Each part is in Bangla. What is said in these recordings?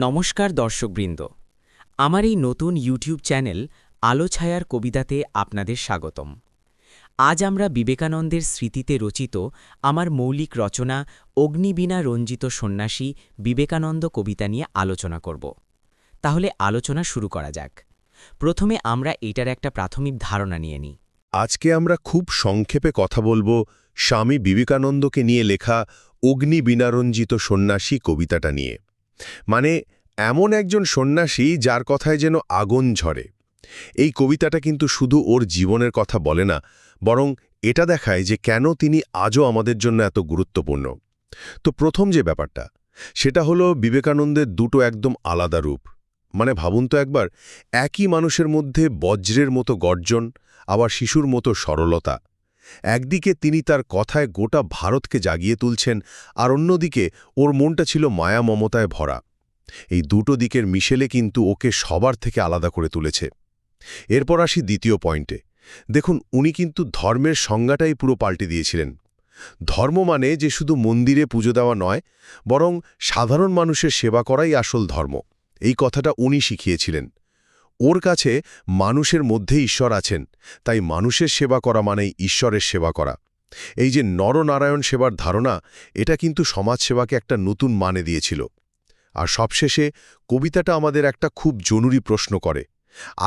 নমস্কার দর্শকবৃন্দ, আমার এই নতুন ইউটিউব চ্যানেল আলো ছায়ার কবিতাতে আপনাদের স্বাগতম। আজ আমরা বিবেকানন্দের স্মৃতিতে রচিত আমার মৌলিক রচনা অগ্নিবীণা রঞ্জিত সন্ন্যাসী বিবেকানন্দ কবিতা নিয়ে আলোচনা করব। তাহলে আলোচনা শুরু করা যাক। প্রথমে আমরা এটার একটা প্রাথমিক ধারণা নিয়ে নিই। আজকে আমরা খুব সংক্ষেপে কথা বলবো স্বামী বিবেকানন্দকে নিয়ে লেখা অগ্নিবীণারঞ্জিত সন্ন্যাসী কবিতাটা নিয়ে। মানে এমন একজন সন্ন্যাসী যার কথায় যেন আগুন ঝরে। এই কবিতাটা কিন্তু শুধু ওর জীবনের কথা বলে না, বরং এটা দেখায় যে কেন তিনি আজও আমাদের জন্য এত গুরুত্বপূর্ণ। তো প্রথম যে ব্যাপারটা, সেটা হলো বিবেকানন্দের দুটো একদম আলাদা রূপ। মানে ভাবুন তো একবার, একই মানুষের মধ্যে বজ্রের মতো গর্জন, আবার শিশুর মতো সরলতা। একদিকে তিনি তার কথায় গোটা ভারতকে জাগিয়ে তুলছেন, আর অন্যদিকে ওর মনটা ছিল মায়া মমতায় ভরা। এই দুটো দিকের মিশেলে কিন্তু ওকে সবার থেকে আলাদা করে তুলেছে। এরপর আসি দ্বিতীয় পয়েন্টে। দেখুন, উনি কিন্তু ধর্মের সংজ্ঞাটাই পুরো পাল্টে দিয়েছিলেন। ধর্ম মানে যে শুধু মন্দিরে পুজো দেওয়া নয়, বরং সাধারণ মানুষের সেবা করাই আসল ধর্ম। এই কথাটা উনি শিখিয়েছিলেন। ওর কাছে মানুষের মধ্যে ঈশ্বর আছেন, তাই মানুষের সেবা করা মানেই ঈশ্বরের সেবা করা। এই যে নরনারায়ণ সেবার ধারণা, এটা কিন্তু সমাজসেবাকে একটা নতুন মানে দিয়েছিল। আর সবশেষে কবিতাটা আমাদের একটা খুব জরুরি প্রশ্ন করে।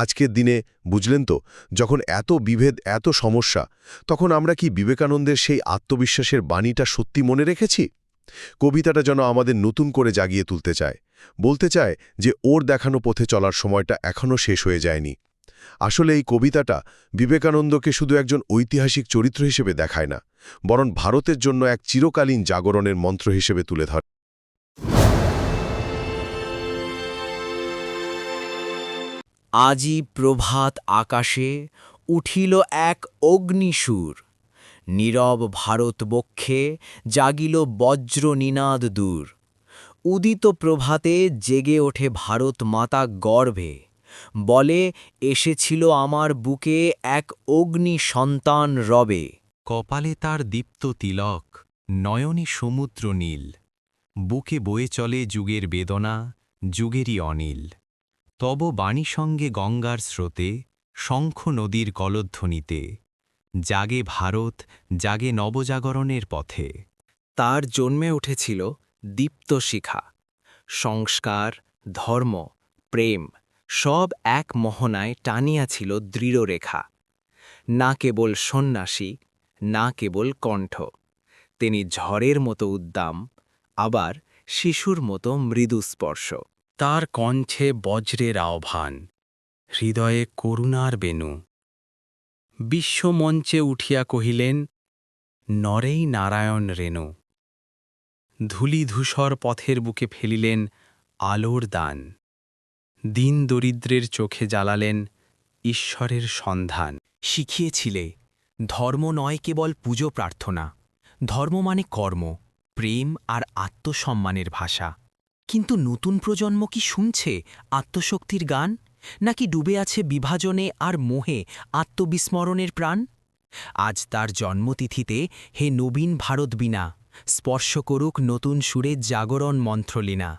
আজকের দিনে, বুঝলেন তো, যখন এত বিভেদ, এত সমস্যা, তখন আমরা কি বিবেকানন্দের সেই আত্মবিশ্বাসের বাণীটা সত্যি মনে রেখেছি? কবিতাটা যেন আমাদের নতুন করে জাগিয়ে তুলতে চায়, বলতে চায় যে ওর দেখানো পথে চলার সময়টা এখনও শেষ হয়ে যায়নি। আসলে এই কবিতাটা বিবেকানন্দকে শুধু একজন ঐতিহাসিক চরিত্র হিসেবে দেখায় না, বরং ভারতের জন্য এক চিরকালীন জাগরণের মন্ত্র হিসেবে তুলে ধরে। আজি প্রভাত আকাশে উঠিল এক অগ্নিসুর, নীরব ভারত বক্ষে জাগিল বজ্র নিনাদ দূর। উদিত প্রভাতে জেগে ওঠে ভারত মাতা গর্ভে, বলে এসেছিল আমার বুকে এক অগ্নি সন্তান রবে। কপালে তার দীপ্ত তিলক, নয়নে সমুদ্র নীল, বুকে বয়ে চলে যুগের বেদনা, যুগেরই অনিল। তব বাণী সঙ্গে গঙ্গার স্রোতে, শঙ্খ নদীর কলধ্বনিতে, জাগে ভারত, জাগে নবজাগরণের পথে। তার জন্মে উঠেছিল দীপ্ত শিখা। সংস্কার, ধর্ম, প্রেম সব এক মোহনায় টানিয়াছিল দৃঢ় রেখা। না কেবল সন্ন্যাসী, না কেবল কণ্ঠ, তিনি ঝড়ের মতো উদ্দাম, আবার শিশুর মতো মৃদু স্পর্শ। তার কণ্ঠে বজ্রের আহ্বান, হৃদয়ে করুণার বেণু। বিশ্বমঞ্চে উঠিয়া কহিলেন, নরেই নারায়ণ রেণু। ধূলিধূসর পথের বুকে ফেলিলেন আলোর দান। দীন দরিদ্রের চোখে জ্বালালেন ঈশ্বরের সন্ধান। শিখিয়েছিলে, ধর্ম নয় কেবল পুজো প্রার্থনা, ধর্ম মানে কর্ম, প্রেম আর আত্মসম্মানের ভাষা। কিন্তু নতুন প্রজন্ম কি শুনছে আত্মশক্তির গান, নাকি ডুবে আছে বিভাজনে আর মোহে আত্মবিস্মরণের প্রাণ? আজ তার জন্মতিথিতে হে নবীন ভারত বীণা, স্পর্শ করুক নতুন সুরে জাগরণ মন্ত্রলীনা।